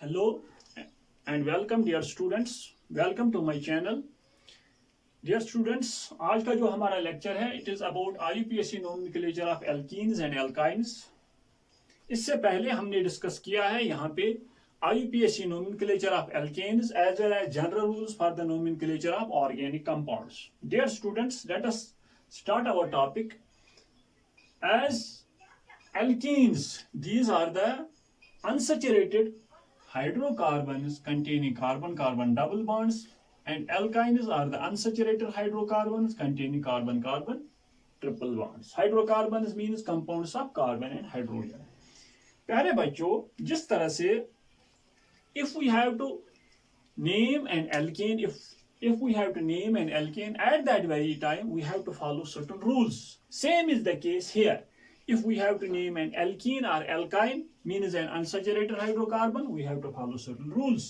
Hello and welcome dear students. Welcome to my channel. Dear students, आज का जो हमारा लेक्चर है it is about IUPAC nomenclature of alkenes and alkynes. इससे पहले हमने डिस्कस किया है यहाँ पे IUPAC nomenclature of alkanes as well as general rules for the nomenclature of organic compounds. Dear students, let us start our topic. As alkenes, these are the unsaturated hydrocarbons containing carbon-carbon double bonds, and alkynes are the unsaturated hydrocarbons containing carbon-carbon triple bonds. Hydrocarbons means compounds of carbon and hydrogen. प्यारे बच्चों, जिस तरह से if we have to name an alkane, if we have to name an alkane, at that very time we have to follow certain rules. Same is the case here. If we have to name an alkene or alkyne, means an unsaturated hydrocarbon, we have to follow certain rules.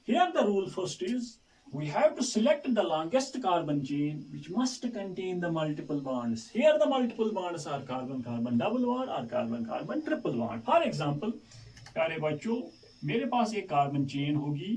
Here the rule first is, we have to select the longest carbon chain which must contain the multiple bonds. Here the multiple bonds are carbon-carbon double bond or carbon-carbon triple bond. For example, प्यारे बच्चों, मेरे पास एक carbon chain होगी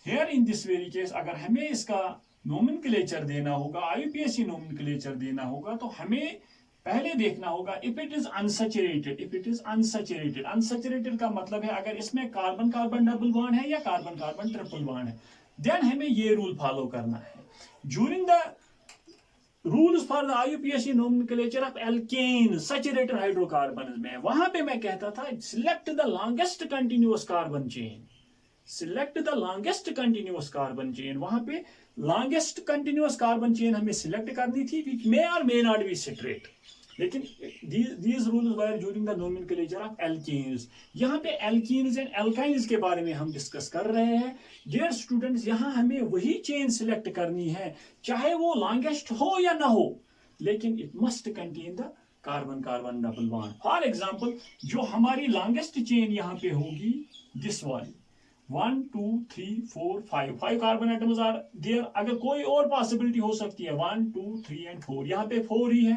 Here in this very case, अगर हमें इसका nomenclature देना होगा, IUPAC नोमेनक्लेचर देना होगा, तो हमें पहले देखना होगा if it is unsaturated. If it is unsaturated, unsaturated का मतलब है अगर इसमें कार्बन कार्बन डबल बॉन्ड है या कार्बन कार्बन ट्रिपल बॉन्ड है, देन हमें ये रूल फॉलो करना है। During the rules for the IUPAC nomenclature of alkene saturated hydrocarbon में, वहां पे मैं कहता था select the longest continuous carbon chain. Select the longest continuous carbon chain, वहां पे लॉन्गेस्ट कंटिन्यूअस कार्बन चेन हमें सिलेक्ट करनी थी विच मे और मे नॉट बी सेटरेट। लेकिन these rules were during the nomenclature of alkynes. यहाँ पे एल्कीन्स एंड एल्काइन्स के बारे में हम डिस्कस कर रहे हैं। डियर स्टूडेंट्स, यहाँ हमें वही चेन सिलेक्ट करनी है, चाहे वो लॉन्गेस्ट हो या ना हो, लेकिन it must contain the carbon carbon double bond. For example, जो हमारी लॉन्गेस्ट चेन यहाँ पे होगी दिस वाली 1 2 3 4 5 कार्बन एटम्स आर देयर। अगर कोई और पॉसिबिलिटी हो सकती है 1 2 3 एंड 4, यहाँ पे 4 ही है।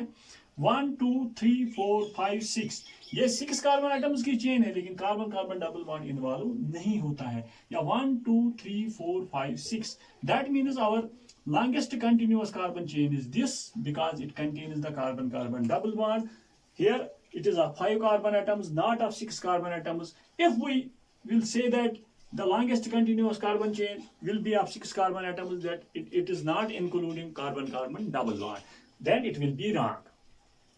1 2 3 4 5 6, ये 6 कार्बन एटम्स की चेन है, लेकिन carbon carbon double bond involve नहीं होता है। या 1 2 3 4 5 6, that means our longest continuous carbon chain is this because it contains the carbon carbon double bond. Here it is of 5 carbon atoms, not of 6 carbon atoms. If we will say that the longest continuous carbon chain will be of 6 carbon atoms, that it is not including carbon carbon double bond, then it will be wrong.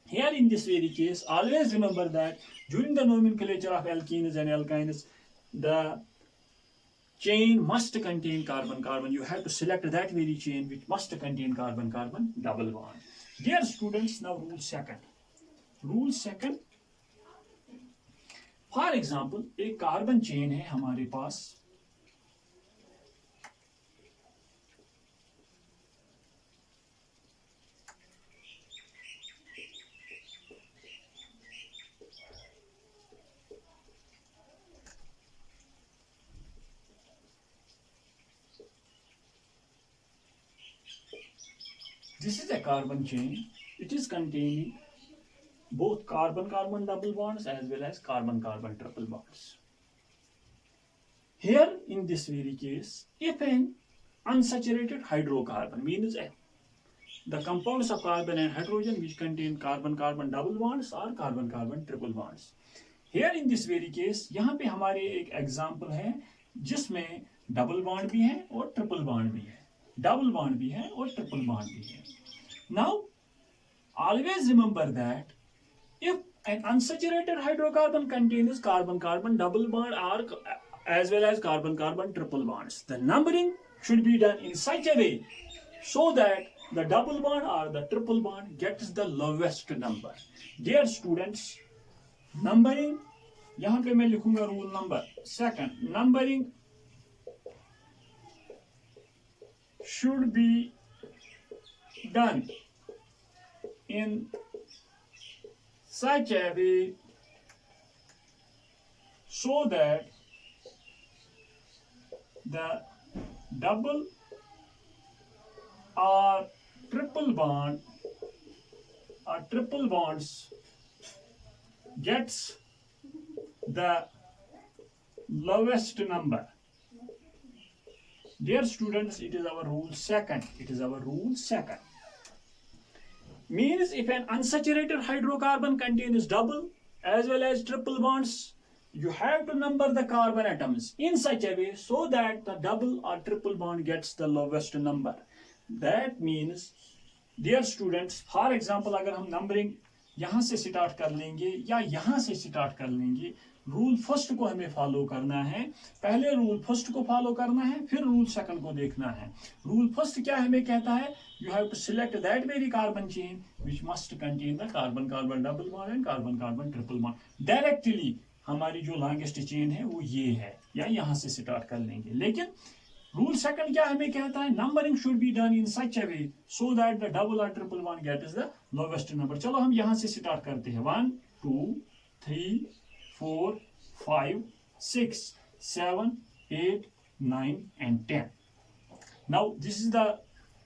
Here in this very case, always remember that during the nomenclature of alkenes and alkynes, the chain must contain carbon carbon. You have to select that very chain which must contain carbon carbon double bond. Dear students, now rule second. Rule second, for example एक carbon chain है हमारे पास, this is a carbon chain. It is containing both carbon carbon double bonds as well as carbon carbon triple bonds. Here in this very case, if an unsaturated hydrocarbon means the compounds of carbon and hydrogen which contain carbon carbon double bonds or carbon carbon triple bonds. Here in this very case, यहाँ पे हमारे एक example है जिसमें double bond भी है और triple bond भी है, डबल बॉन्ड भी है और ट्रिपल बॉन्ड भी है। Now always remember that if an unsaturated hydrocarbon contains carbon carbon double bond or as well as carbon carbon triple bonds, the numbering should be done in such a way so that the double bond or the triple bond gets the lowest number. Dear students, numbering, यहाँ पे मैं लिखूंगा rule number second, numbering should be done in such a way so that the double or triple bond or triple bonds gets the lowest number. Dear students, it is our rule second. It is our rule second. Means if an unsaturated hydrocarbon contains double as well as triple bonds, you have to number the carbon atoms in such a way so that the double or triple bond gets the lowest number. That means, dear students, for example, अगर हम numbering यहाँ से start कर लेंगे या यहाँ से start कर लेंगे, रूल फर्स्ट को हमें फॉलो करना है. पहले रूल फर्स्ट को फॉलो करना है, फिर रूल सेकंड को देखना है. रूल फर्स्ट क्या हमें कहता है? You have to select that very carbon chain which must contain the carbon carbon double bond and carbon carbon triple bond. Directly हमारी जो लॉन्गेस्ट चेन है वो ये है, या यहाँ से स्टार्ट कर लेंगे. लेकिन रूल सेकंड क्या हमें कहता है? Numbering should be done in such a way so that the double और triple bond gets the lowest number. चलो हम यहाँ से स्टार्ट करते हैं. 1 2 3 4 5 6 7 8 9 and 10. Now this is the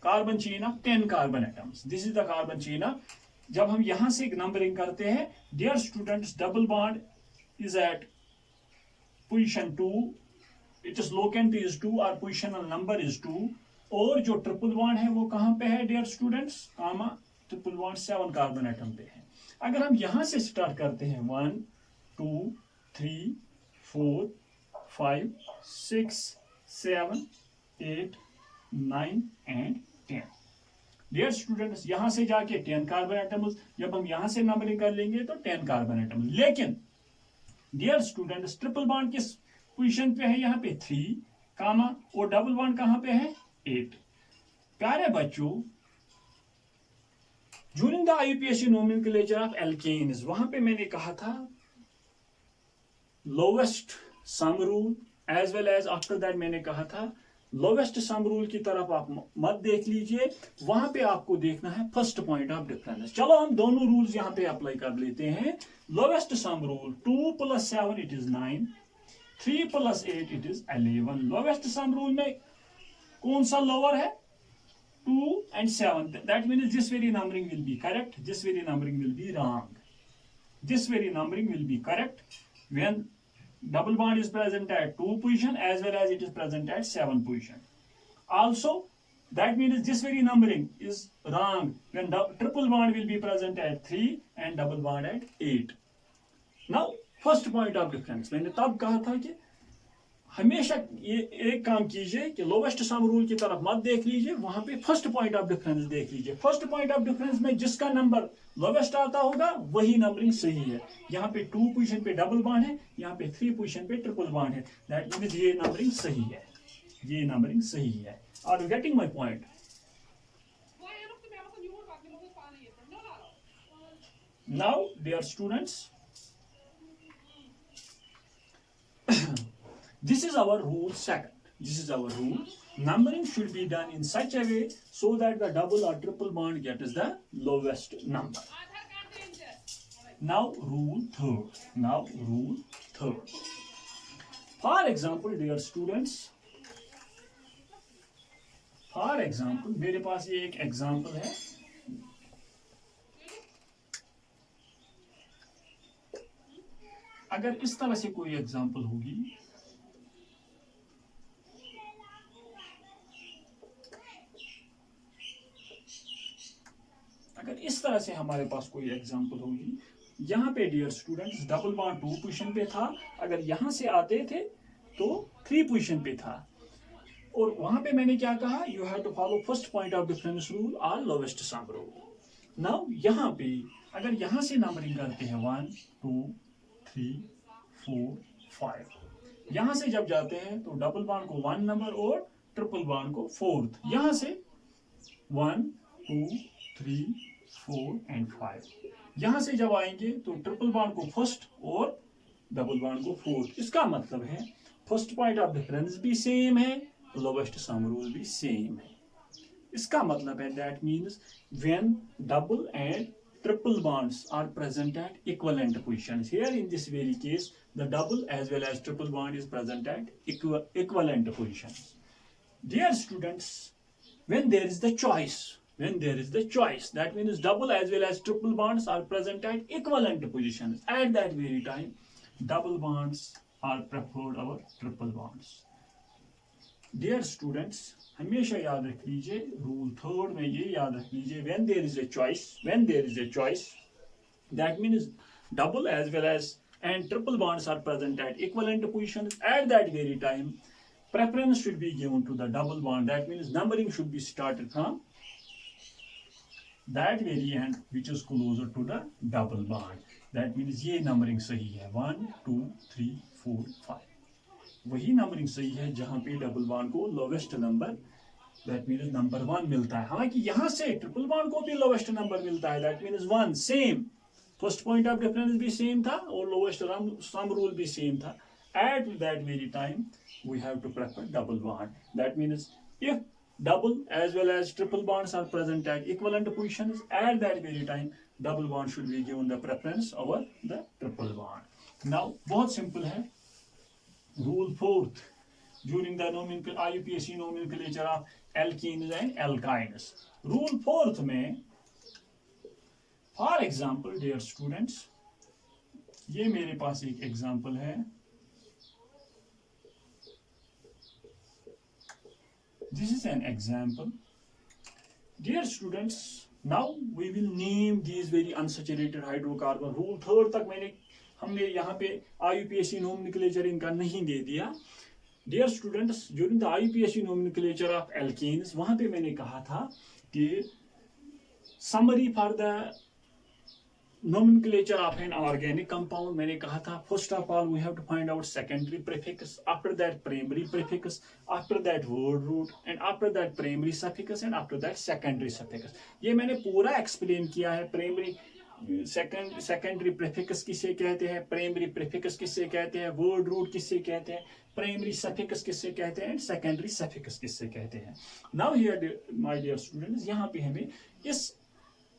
carbon chain of 10 carbon atoms. This is the carbon chain of, जब हम यहाँ से नंबरिंग करते हैं, dear students, double bond is at position 2, its locant is 2 और positional number is 2, और जो ट्रिपल बॉन्ड है वो कहाँ पे है डियर स्टूडेंट्स? कामा ट्रिपल बॉन्ड 7 कार्बन एटम पे है. अगर हम यहाँ से स्टार्ट करते हैं 1 2 3 4 5 6 7 8 9 and 10. डियर स्टूडेंट्स, यहाँ से जाके 10 कार्बन एटम्स, जब हम यहाँ से नंबरिंग कर लेंगे तो 10 कार्बन एटम्स. लेकिन डियर स्टूडेंट्स, ट्रिपल बॉन्ड किस पोजीशन पे है? यहाँ पे 3 कामा, और डबल बॉन्ड कहाँ पे है? 8. प्यारे बच्चों, during the IUPAC nomenclature of alkanes, वहां पे मैंने कहा था lowest sum rule, as well as after that मैंने कहा था लोवेस्ट सम रूल की तरफ आप मत देख लीजिए, वहां पे आपको देखना है फर्स्ट पॉइंट ऑफ डिफरेंस. चलो हम दोनों रूल्स यहाँ पे अप्लाई कर लेते हैं. Lowest sum rule, 2 + 7 it is 9, 3 + 8 it is 11. Lowest sum rule में कौन सा लोअर है? 2 and 7. That means this very numbering will be correct, this very numbering will be wrong. This very numbering will be correct when double bond is present at 2 position as well as it is present at 7 position. Also, that means this very numbering is wrong when triple bond will be present at 3 and double bond at 8. Now, first point of difference. मैंने तब कहा था कि हमेशा ये एक काम कीजिए कि लोवेस्ट सम रूल की तरफ मत देख लीजिए, वहां पे फर्स्ट पॉइंट ऑफ डिफरेंस देख लीजिए. फर्स्ट पॉइंट ऑफ डिफरेंस में जिसका नंबर लोवेस्ट आता होगा वही नंबरिंग सही है. यहाँ पे 2 पोजीशन पे डबल बॉन्ड है, यहाँ पे 3 पोजीशन पे ट्रिपल बॉन्ड है. दैट मींस ये नंबरिंग सही है, ये नंबरिंग सही है. Are you getting my point? Now dear students, this is our rule second. This is our rule. Numbering should be done in such a way so that the double or triple bond gets the lowest number. Now rule third. Now rule third. For example, dear students, for example, मेरे पास ये एक example है. अगर इस तरह से कोई example होगी, अगर इस तरह से हमारे पास कोई एग्जांपल होगी, यहाँ पे dear students double bond 2 position पे था, अगर यहाँ से आते थे तो 3 पोजीशन पे था, और वहां पे मैंने क्या कहा? You have to follow first point of difference rule और लोवेस्ट सम रूल. नाउ यहाँ पे अगर यहाँ से नंबरिंग करते हैं 1 2 3 4 5, यहाँ से जब जाते हैं तो डबल बॉन्ड को 1 नंबर और ट्रिपल बॉन्ड को 4th. यहाँ से 1 2 3 4 and 5. यहां से जब आएंगे तो ट्रिपल बॉन्ड को फर्स्ट और डबल बॉन्ड को 4th. इसका मतलब है फर्स्ट पॉइंट ऑफ डिफरेंस भी सेम है, लोवेस्ट सम रूल भी सेम है. इसका मतलब है that means when double and triple bonds are present at equivalent positions. Here in this very case, the double as well as triple bond is present at equivalent positions. Dear students, when there is the choice, when there is the choice. That means double as well as triple bonds are present at equivalent positions. At that very time, double bonds are preferred over triple bonds. Dear students, हमेशा याद रख लीजिए, rule third में ये याद रख लीजिए, when there is a choice, that means double as well as and triple bonds are present at equivalent positions. At that very time, preference should be given to the double bond. That means numbering should be started from that very end which is closer to the double bond. That means ये numbering सही है, 1 2 3 4 5. वही numbering सही है जहां पे double bond को lowest number, that means number 1 मिलता है. हालांकि यहां से ट्रिपल बॉन्ड को भी लोवेस्ट नंबर मिलता है, that means 1. Same first point of difference भी सेम था और लोवेस्ट सम रूल भी सेम था. At that very time we have to prefer double bond. That means if double as well as triple bonds are present at equivalent positions, at that very time double bond should be given the preference over the triple bond. Now बहुत simple है. Rule fourth, during the IUPAC nomenclature of alkenes and alkynes. Rule fourth में, for example, dear students, ये मेरे पास एक example है. This is an example. Dear students, now we will name these very unsaturated hydrocarbon. Rule third तक हमने यहाँ पे IUPAC nomenclature इनका नहीं दे दिया. Dear students, during the IUPAC nomenclature of alkenes, वहाँ पे मैंने कहा था कि summary for the nomenclature of an organic compound, मैंने कहा था first of all we have to find out secondary prefix, after that primary prefix, after that word root, and after that primary suffix, and after that secondary suffix. ये मैंने पूरा explain किया है. primary secondary prefix किसे कहते हैं, primary prefix किसे कहते हैं, वर्ड रूट किसे कहते हैं, प्राइमरी सफिक्स किसे कहते हैं, सेकेंडरी सफिक्स किसे कहते हैं. Now here my dear students, यहाँ पे हमें इस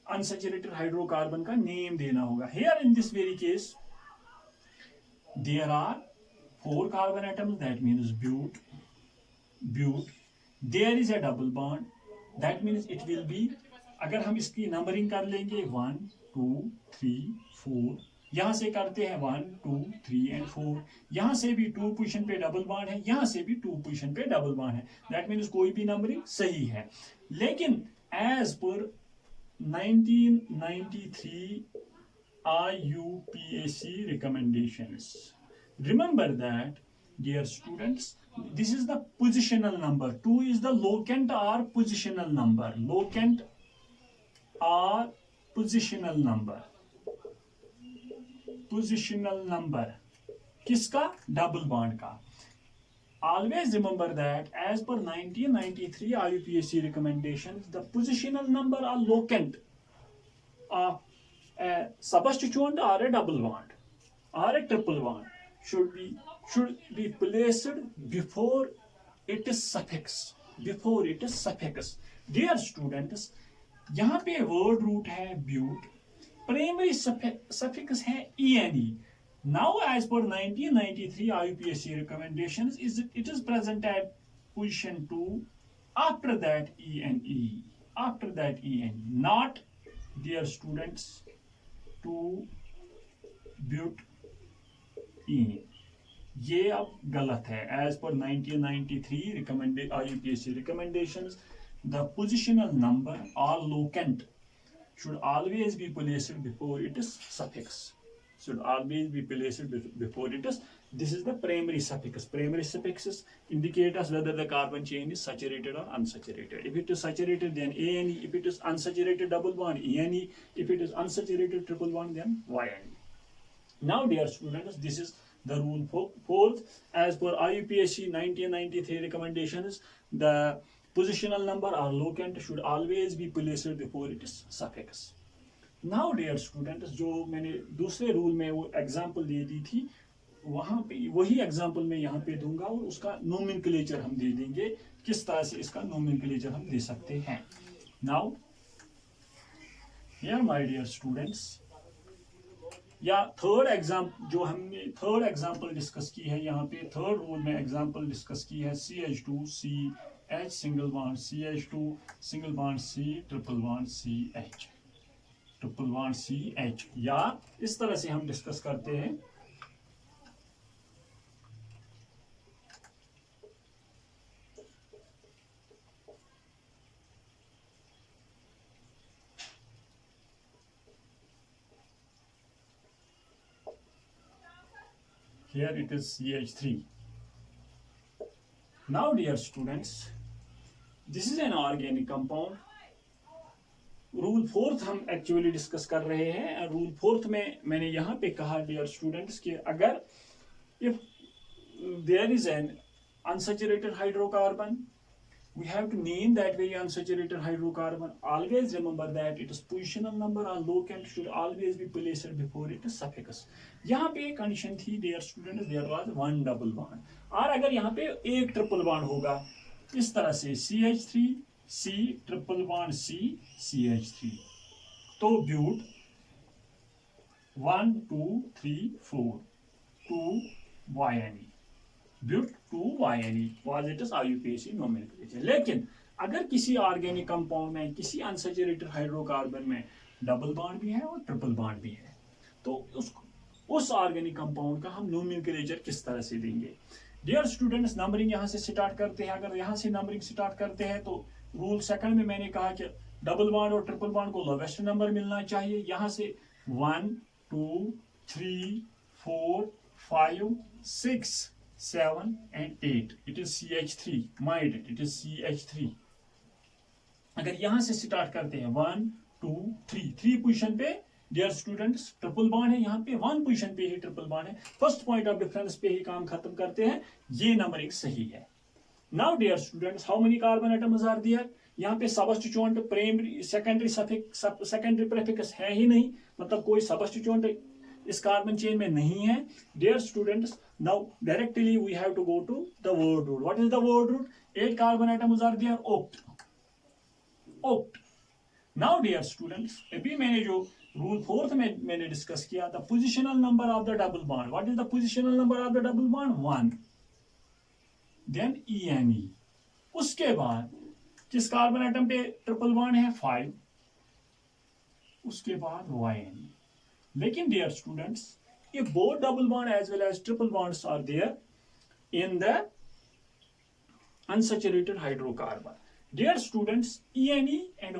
अनसैचुरेटेड हाइड्रोकार्बन का नेम देना होगा. Here in this very case there are 4 carbon atoms, that means but. There is a double bond, that means it will be, अगर हम इसकी नंबरिंग कर लेंगे 1 2 3 4, यहां से करते हैं 1 2 3 एंड 4, यहां से भी 2 पोजीशन पे डबल बॉन्ड है, यहां से भी 2 पोजीशन पे डबल बॉन्ड है. दैट मीन्स कोई भी नंबरिंग सही है. लेकिन as per 1993 IUPAC recommendations, remember that dear students, this is the positional number. 2 is the locant or positional number. Locant or positional number. Positional number किसका? Double bond का. Always remember that as per 1993 IUPAC recommendations, the positional number or locant of a substituent or a double bond or a triple bond should be placed before it is suffix. Before it is suffix. Dear students, यहाँ पे word root है ब्यूट, primary suffix है ene. Now as per 1993 IUPAC recommendations, it is present at position 2, after that ene, after that ene, not, dear students, to but ene. ये अब गलत है. As per 1993 IUPAC recommendations, the positional number or locant should always be placed before it is suffix. Should always be placed before it is. This is the primary suffix. Primary suffixes indicate us whether the carbon chain is saturated or unsaturated. If it is saturated, then ane. If it is unsaturated, double bond, ene. If it is unsaturated, triple bond, then yne. Now, dear students, this is the rule fourth. As per IUPAC 1993 recommendations, the positional number or locant should always be placed before it is suffix. Now, dear students, जो मैंने दूसरे rule में वो example दे दी थी, वहाँ पे वही example मैं यहाँ पे दूंगा और उसका नोमेनक्लेचर हम दे देंगे, किस तरह से इसका नोमेनक्लेचर हम दे सकते हैं. Now, here my dear students, या थर्ड एग्जाम्पल जो हमने थर्ड एग्जाम्पल डिस्कस की है, यहाँ पे थर्ड रूल में एग्जाम्पल डिस्कस की है CH2 H single bond CH2 single bond C triple bond CH triple bond CH, या इस तरह से हम डिस्कस करते हैं here it is CH3. Now dear students, this is an organic compound. Rule fourth हम एक्चुअली डिस्कस कर रहे हैं. रूल फोर्थ में मैंने यहाँ पे कहा डियर स्टूडेंट्स कि अगर if there is an unsaturated hydrocarbon, we have to name that very unsaturated hydrocarbon. Always remember that its positional number or locant should always be placed before its suffix. यहाँ पे condition थी dear students, there was one double bond, और अगर यहाँ पे एक triple bond होगा इस तरह से CH3 C triple bond C CH3, तो ब्यूट 1 2 3 4 2 YNE, ब्यूट 2 YNE was it is IUPAC nomenclature. लेकिन अगर किसी ऑर्गेनिक कंपाउंड में, किसी अनसैचुरेटेड हाइड्रोकार्बन में डबल बॉन्ड भी है और ट्रिपल बॉन्ड भी है, तो उस ऑर्गेनिक कंपाउंड का हम नोमेनक्लेचर किस तरह से देंगे. डियर स्टूडेंट्स, नंबरिंग यहाँ से स्टार्ट करते हैं. अगर यहाँ से नंबरिंग स्टार्ट करते हैं तो रूल सेकंड में मैंने कहा कि डबल बॉन्ड और ट्रिपल बॉन्ड को लोवेस्ट नंबर मिलना चाहिए. यहाँ से 1 2 3 4 5 6 7 and 8. It is CH3. Mind it, it is CH3. अगर यहाँ से स्टार्ट करते हैं 1 2 3, 3 पोजीशन पे डियर स्टूडेंट्स ट्रिपल बॉन्ड है, यहाँ पे 1 पोजीशन पे ही ट्रिपल बॉन्ड है, फर्स्ट पॉइंट ऑफ डिफरेंस पे ही काम खत्म करते हैं, ये नंबरिंग सही है. Now dear students, how many carbon atoms are there. यहाँ पे substituent primary secondary suffix secondary prefix है ही नहीं, मतलब कोई सबस्टिट्यूएंट इस कार्बन चेन में नहीं है. Dear students, now directly we have to go to the word root. What is the word root. 8 carbon atoms are there, oct. Now dear students, अभी मैंने जो रूल फोर्थ में मैंने डिस्कस किया था, positional number of the double bond. What is the positional number of the double bond. 1. Then ENE. उसके बाद किस कार्बन एटम पे ट्रिपल बॉन्ड है. 5. उसके बाद YNE. लेकिन dear students, if both double bond as well as triple bonds are there in the unsaturated hydrocarbon, dear students, ENE and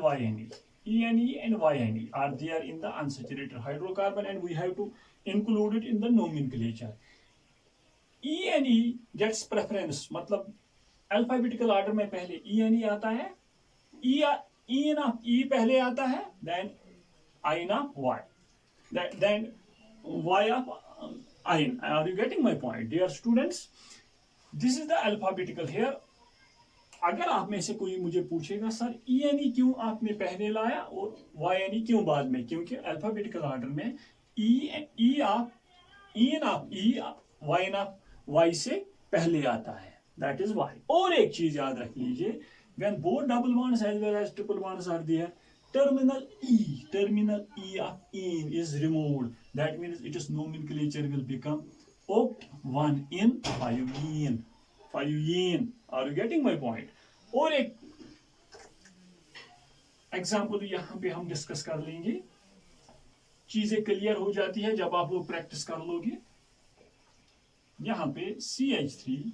YNE are there in the unsaturated hydrocarbon, and we have to include it in the nomenclature. ENE gets preference, मतलब alphabetical order में पहले ENE आता है, E पहले आता है, then I of Y, then Y of I. Are you getting my point, dear students? This is the alphabetical here. अगर आप में से कोई मुझे पूछेगा सर ENE क्यों आपने पहले लाया और YNE क्यों बाद में, क्योंकि अल्फाबेटिकल ऑर्डर में E of Y of Y से पहले आता है, that is why. और एक चीज याद रख लीजिए, when both double bonds as well as triple bonds are there, terminal E of ene is removed. That means its nomenclature will become oct 1 in 5ene. Are you getting my point? और एक example यहाँ पे हम discuss कर लेंगे, चीजें clear हो जाती है जब आप लोग प्रैक्टिस कर लोगे. यहाँ पे CH3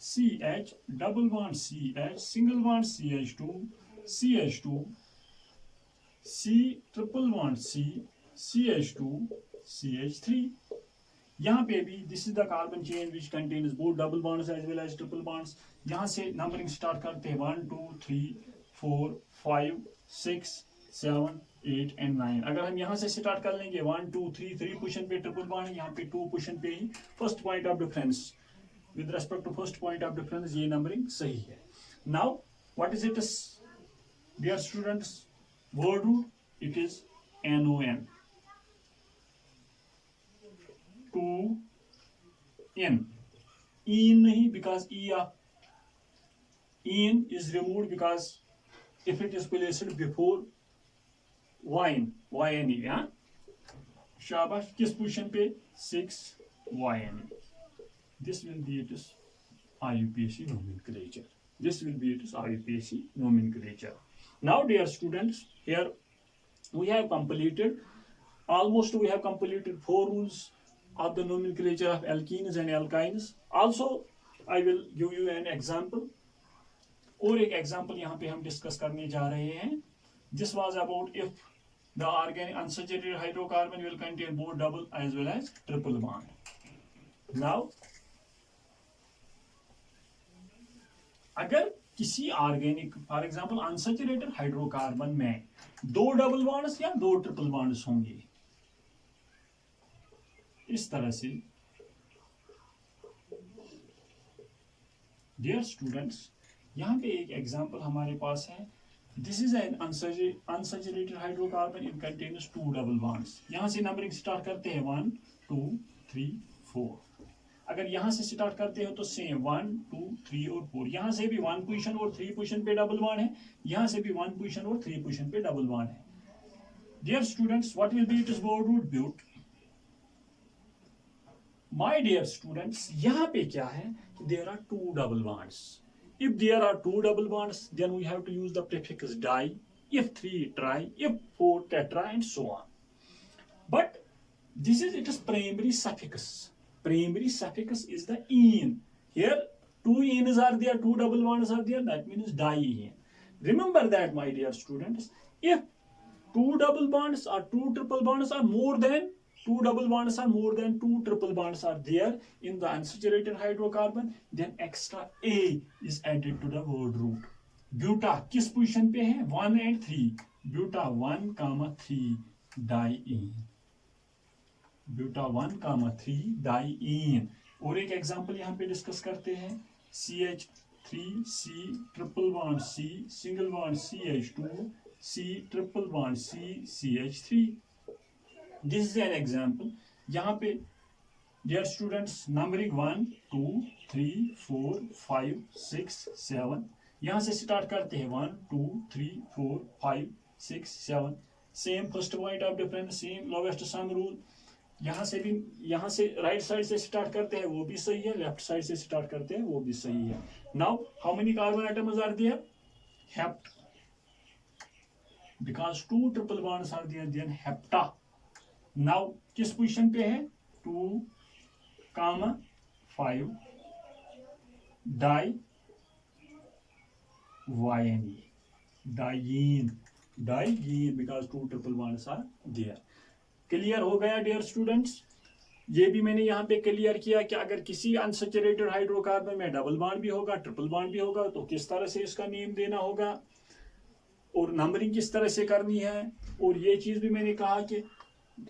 CH double bond CH single bond CH2 CH2 C triple bond C CH2 CH3. यहाँ पे भी this is the carbon chain which contains both double bonds as well as triple bonds. यहाँ से numbering start करते हैं 1 2 3 4 5 6 7 8 and 9. अगर हम यहाँ से स्टार्ट कर लेंगे 1 2 3 3 पोजीशन पे ट्रिपल बॉन्ड है, यहाँ पे 2 पोजीशन पे ही first point of difference, with respect to first point of difference ये नंबरिंग सही है. Now what is it is dear students, word root it is NON. 2 N. En nahi, because E of En is removed because if it is placed before YNE. हाँ, शाबाश. किस position पे 6 YNE. This will be it is IUPAC nomenclature. This will be its IUPAC nomenclature. Now, dear students, here we have completed we have completed 4 rules of the nomenclature of alkenes and alkynes. Also, I will give you an example. और एक example यहाँ पे हम discuss करने जा रहे हैं. This was about if the organic unsaturated hydrocarbon will contain both double as well as triple bond. Now, अगर किसी organic for example unsaturated hydrocarbon में 2 डबल बॉन्ड्स या 2 ट्रिपल बॉन्ड्स होंगे, इस तरह से डियर स्टूडेंट्स, यहाँ पे एक एग्जाम्पल हमारे पास है. This is an unsaturated hydrocarbon, it contains 2 double bonds. यहाँ से नंबरिंग स्टार्ट करते हैं 1 2 3 4. अगर यहाँ से स्टार्ट करते हो तो सेम 1 2 3 और 4. यहाँ से भी 1 पोजीशन और 3 पोजीशन पे डबल बॉन्ड है, यहाँ से भी 1 पोजीशन और 3 पोजीशन पे डबल बॉन्ड है. Dear students, what will be its word root? But. My dear students, यहाँ पे क्या है? There are 2 double bonds. If there are 2 double bonds, then we have to use the prefix di. If 3 tri, if 4 tetra, and so on. But this is its primary suffix. Primary suffix is the ene. Here 2 enes are there, 2 double bonds are there. That means diene. Remember that, my dear students. If 2 double bonds or 2 triple bonds are more than 2 double bonds are more than 2 triple bonds are there in the unsaturated hydrocarbon, then extra A is added to the word root. Buta किस position पे है? 1 and 3. Buta 1, 3 diene. Buta 1, 3 diene. और एक example यहाँ पे discuss करते हैं. CH3C triple bond C single bond CH2 C triple bond C CH3. This is an example. यहाँ पे dear students, numbering 1 2 3 4 5 6 7. यहाँ से स्टार्ट करते हैं 1 2 3 4 5 6 7. Same first point of difference, same lowest sum rule. यहाँ से राइट साइड से start करते हैं, वो भी सही है. लेफ्ट साइड से स्टार्ट करते हैं, वो भी सही है. Now how many carbon atoms are there? Hept. Because 2 triple bonds are there, then hepta. Now किस पोजीशन पे है? 2, 5 di YNE. Diyne because 2 triple bonds are there. Clear हो गया डियर स्टूडेंट्स? ये भी मैंने यहाँ पे क्लियर किया कि अगर किसी अनसैचुरेटेड हाइड्रोकार्बन में डबल बॉन्ड भी होगा, ट्रिपल बॉन्ड भी होगा, तो किस तरह से इसका नेम देना होगा और नंबरिंग किस तरह से करनी है. और ये चीज भी मैंने कहा कि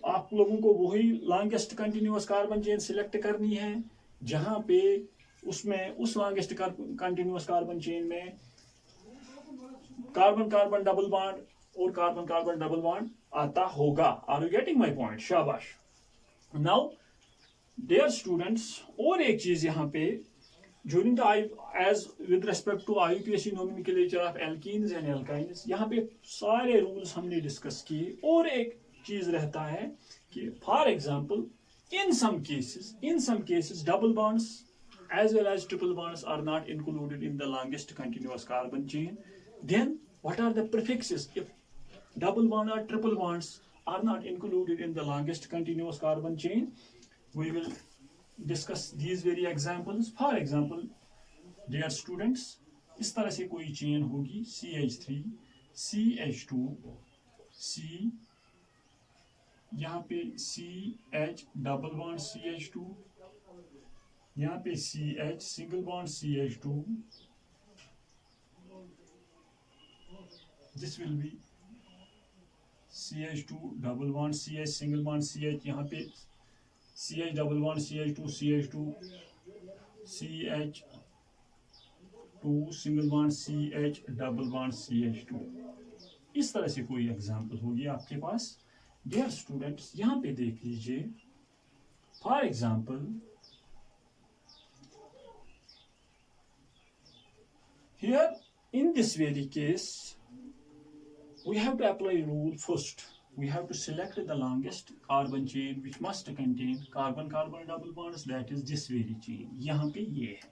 आप लोगों को वही longest continuous carbon chain select करनी है जहां पे उसमें उस लॉन्गेस्ट कंटिन्यूअस कार्बन चेन में कार्बन कार्बन डबल बॉन्ड और कार्बन कार्बन डबल बॉन्ड आता होगा. Are you getting my point? शाबाश. नाउ डियर स्टूडेंट्स, और एक चीज यहाँ पे during the age with respect to IUPAC nomenclature of alkenes and alkynes, यहाँ पे सारे रूल्स हमने डिस्कस किए. और एक चीज रहता है कि for example in some cases double bonds as well as triple bonds are not included in the longest continuous carbon chain. Then what are the prefixes? If double bond or triple bonds are not included in the longest continuous carbon chain, we will discuss these very examples. For example, dear students, इस तरह से कोई chain होगी CH3 CH2 C, यहाँ पे CH double bond CH2, यहाँ पे CH single bond CH2. This will be CH2 double bond CH single bond CH, यहाँ पे CH double bond CH2 CH2 CH2 single bond CH double bond CH2. इस तरह से कोई एग्जांपल होगी आपके पास. डियर स्टूडेंट्स, यहाँ पे देख लीजिए. For example here in this very case we have to apply rule. First we have to select the longest carbon chain which must contain carbon carbon double bonds, that is this very chain. यहाँ पे ये है.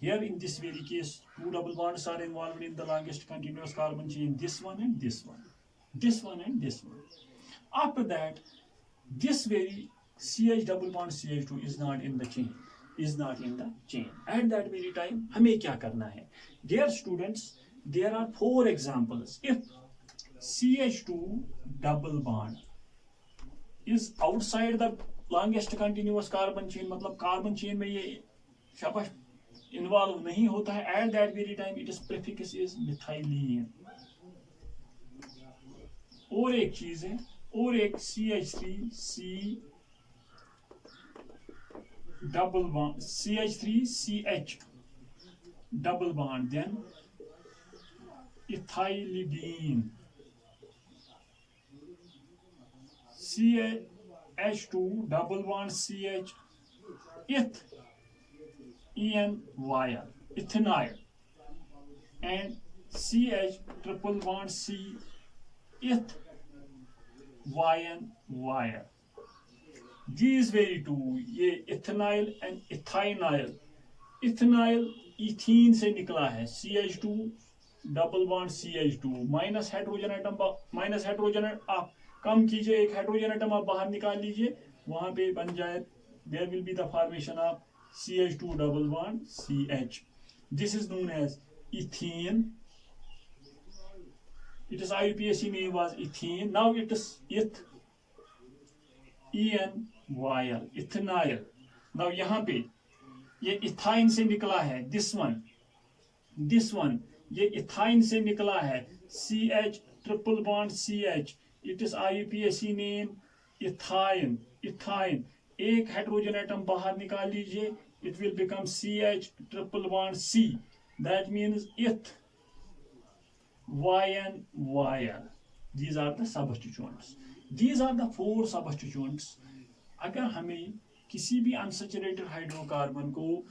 Here in this very case, two double bonds are involved in the longest continuous carbon chain, this one and this one, this one and this one. After that, this very CH double bond CH2 is not in the chain, is not in the chain. At that very time, हमें क्या करना है? Dear students, there are 4 examples. If CH2 double bond is outside the longest continuous carbon chain, मतलब carbon chain में ये शाबाश involve नहीं होता है, at that very time it is prefix is methylene. और एक चीज है, और एक CH3C double bond, CH3CH double bond, then ethylidene, CH2 double bond CH eth ENYL, ethinyl, and CH triple bond C, eth YNYL. These very two, ये ethinyl and ethinyl. Ethinyl ethene से निकला है, CH2 double bond CH2, minus hydrogen atom, minus hydrogen आप कम कीजिए, एक hydrogen atom आप बाहर निकाल लीजिए, वहां पे बन जाए, there will be the formation of CH2 double bond CH. This is known as ethene. Its IUPAC name was ethene. Now it is ENYL, ethinyl. Now यहाँ पे ये इथाइन से निकला है, this one, ये इथाइन से निकला है, CH triple bond CH. It is IUPAC name ethyne. एक हाइड्रोजन एटम बाहर निकाल लीजिए, it will become CH triple bond C. That means eth YNYL. These are the substituents. These are the 4 substituents. अगर हमें किसी भी unsaturated hydrocarbon को,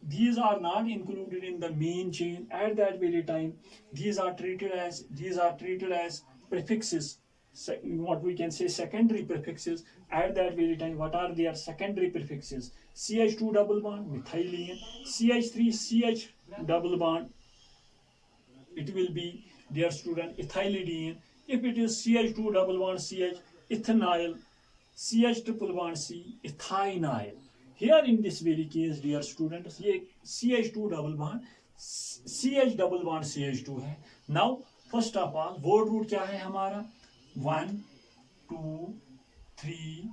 these are not included in the main chain, at that very time these are treated as prefixes, what we can say secondary prefixes. At that very time, what are their secondary prefixes? CH2 double bond methylene, CH3CH double bond, it will be, dear student, ethylidene. If it is CH2 double bond CH, ethinyl, CH triple bond C, ethinyl. Here in this very case, dear students, ये CH2 double bond CH double bond CH2 है. Now first of all, word root क्या है हमारा? 1, 2, 3,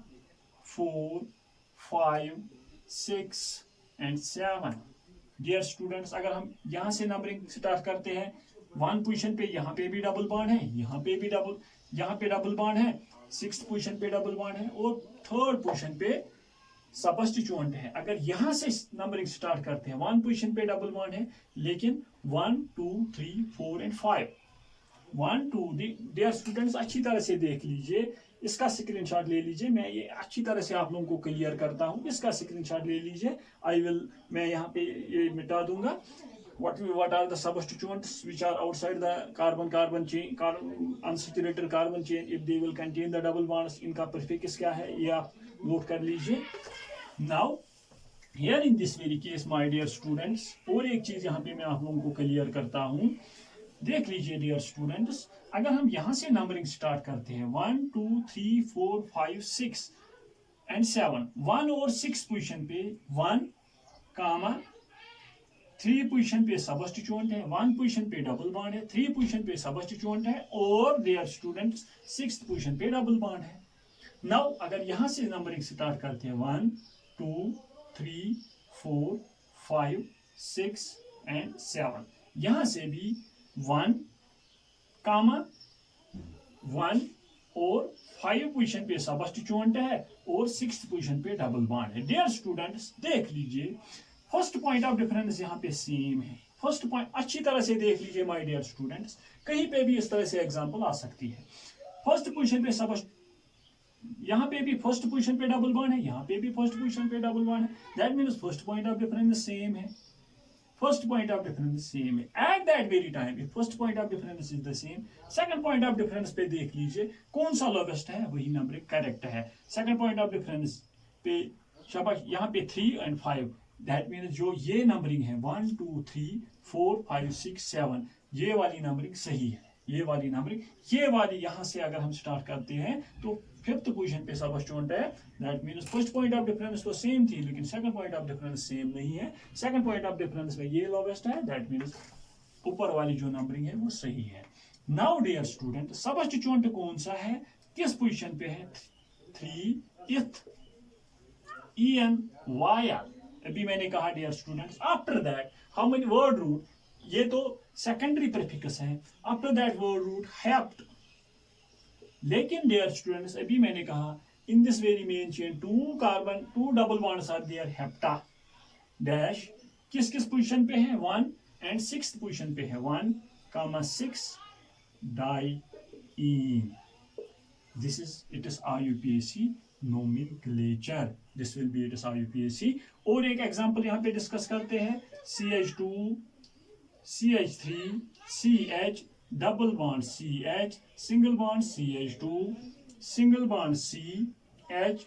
4, 5, 6 and 7. Dear students, अगर हम यहाँ से numbering start करते हैं, 1 पोजीशन पे यहाँ पे भी डबल बॉन्ड है, यहाँ पे भी डबल बॉन्ड है, 6th पोजीशन पे डबल बॉन्ड है, और 3rd पोजीशन पे सबस्टिट्यूएंट है. अगर यहाँ से नंबरिंग स्टार्ट करते हैं, 1 पोजीशन पे डबल बॉन्ड है, लेकिन 1, 2, 3, 4 and 5. 1, 2, डियर स्टूडेंट्स अच्छी तरह से देख लीजिए, इसका स्क्रीनशॉट ले लीजिए, मैं ये अच्छी तरह से आप लोगों को क्लियर करता हूँ, इसका स्क्रीनशॉट ले लीजिए. मैं यहाँ पे ये मिटा दूंगा. what are the substituents which are outside the carbon chain, unsaturated carbon chain, if they will contain the double bonds, इनका prefix क्या है ये आप नोट कर लीजिए. Now here in this very case, my dear students, और एक चीज यहाँ पे मैं आप लोगों को क्लियर करता हूँ, देख लीजिए डियर स्टूडेंट्स, अगर हम यहाँ से नंबरिंग स्टार्ट करते हैं 1, 2, 3, 4, 5, 6 and 7, 1 और 6 पोजीशन पे 1, 3 पोजीशन पे सबस्टिट्यूएंट है, 1 पोजीशन पे डबल बॉन्ड है, 3 पोजीशन पे सबस्टिट्यूएंट है, और डियर स्टूडेंट्स 6th पोजीशन पे डबल बॉन्ड है. नाउ अगर यहाँ से नंबरिंग स्टार्ट करते हैं 1, 2, 3, 4, 5, 6 and 7, यहाँ से भी 1, 1 और 5 पोजीशन पे सबस्टिट्यूएंट है, और 6th पोजीशन पे डबल बॉन्ड है. डियर स्टूडेंट्स देख लीजिए, फर्स्ट पॉइंट ऑफ डिफरेंस यहाँ पे सेम है. फर्स्ट पॉइंट अच्छी तरह से देख लीजिए माय डियर स्टूडेंट्स, कहीं पे भी इस तरह से एग्जांपल आ सकती है. फर्स्ट पोजीशन पे यहाँ पे भी फर्स्ट पोजीशन पे डबल बॉन्ड है, यहाँ पे भी फर्स्ट पोजीशन पे डबल बॉन्ड है. That means first point of difference same है. First point of difference same है. At that very time if first point of difference is the same, second point of difference पे देख लीजिए कौन सा lowest है, वही नंबर करेक्ट है. सेकंड पॉइंट ऑफ डिफरेंस पे शाबाश, यहाँ पे 3 and 5 दैट मीन्स जो ये नंबरिंग है 1 2 3 4 5 6 7 ये वाली नंबरिंग सही है, ये वाली नंबरिंग, ये वाली यहाँ से अगर हम स्टार्ट करते हैं तो फिफ्थ पोजीशन पे सब स्टूडेंट है। That means first point of difference तो सेम थी लेकिन second point of difference same नहीं है। सेकंड पॉइंट ऑफ डिफरेंस में ये लोवेस्ट है, दैट मीन्स ऊपर वाली जो नंबरिंग है वो सही है। नाउ डियर स्टूडेंट सब्स्टिट्यूएंट कौन सा है, किस पोजीशन पे है, 3th ENYR। अभी मैंने कहा dear students after that how many word root, ये तो सेकेंडरी प्रीफिक्स है, after that word root hept. लेकिन डियर स्टूडेंट्स अभी मैंने कहा in this very main chain two double bonds are there hepta dash, किस किस पोजीशन पे है, 1 एंड 6th पोजीशन पे है, 1, 6 diene. This is it is IUPAC nomenclature. This will be it is IUPAC। और एक एग्जांपल यहाँ पे डिस्कस करते हैं, CH2 CH3 CH double bond CH single bond CH2 single bond CH,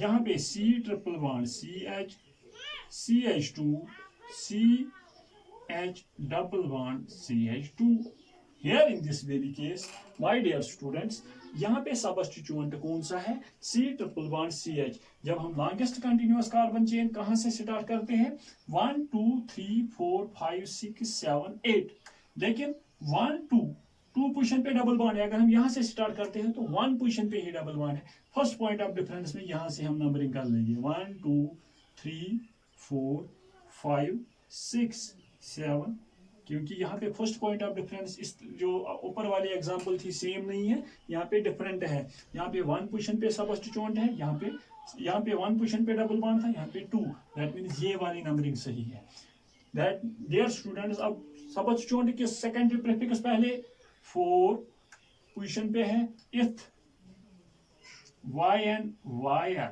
यहाँ पे C triple bond CH CH2 CH double bond CH2। Here in this very case, my dear students, यहाँ पे सबस्टिट्यूएंट कौन सा है, C ट्रिपल बॉन्ड CH। जब हम longest continuous carbon chain कहाँ से स्टार्ट करते हैं, 1 2 3 4 5 6 7 8, लेकिन 1 2 पोजीशन पे डबल बॉन्ड है। अगर हम यहाँ से स्टार्ट करते हैं तो 1 पोजीशन पे ही डबल बॉन्ड है। फर्स्ट पॉइंट ऑफ डिफरेंस में यहाँ से हम नंबरिंग कर लेंगे, 1 2 3 4 5 6 7, क्योंकि यहाँ पे फर्स्ट पॉइंट ऑफ डिफरेंस इस जो ऊपर वाली एग्जांपल थी सेम नहीं है, यहाँ पे डिफरेंट है। यहाँ पे 1 पोजीशन पे सबस्टिट्यूएंट है, यहाँ पे 1 पोजीशन पे डबल बॉन्ड था, यहाँ पे 2, दैट मींस ये वाली नंबरिंग सही है। दैट डियर स्टूडेंट्स अब सबस्टिट्यूएंट के सेकेंडरी प्रीफिक्स पहले 4 पोजीशन पे है, ith YNYR,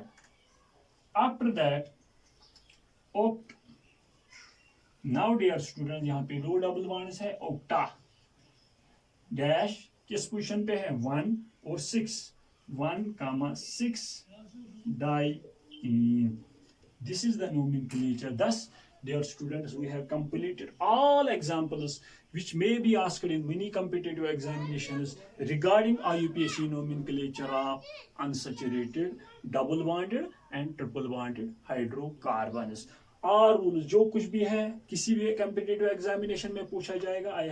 after that oct। Now dear student यहाँ पे 2 डबल बॉन्ड्स है, ओक्टा डैश किस पोजीशन पे है, 1 और 6, 1, 6 diene. This is the nomenclature. Thus, dear students, we have completed all examples which may be asked in many competitive examinations regarding IUPAC nomenclature of unsaturated, double bonded and triple bonded hydrocarbons। और rules जो कुछ भी है किसी भी competitive examination में पूछा जाएगा, I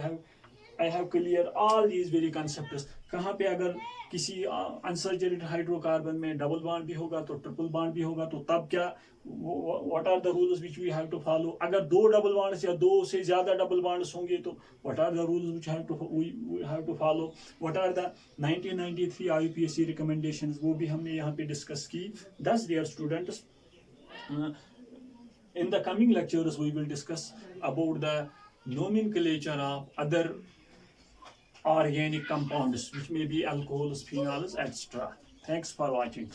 have clear all these very concepts. कहाँ पे अगर किसी अनसैचुरेटेड हाइड्रोकार्बन में डबल बॉन्ड भी होगा तो ट्रिपल बॉन्ड भी होगा, तो तब क्या, what are the rules which we have to follow. अगर 2 डबल बॉन्ड्स या 2 से ज्यादा डबल बॉन्ड्स होंगे तो what are the rules which we have to follow. What are the 1993 IUPAC recommendations, वो भी हमने यहाँ पे डिस्कस की। 10 dear students, in the coming lectures we will discuss about the nomenclature of other organic compounds which may be alcohols, phenols, etc. Thanks for watching.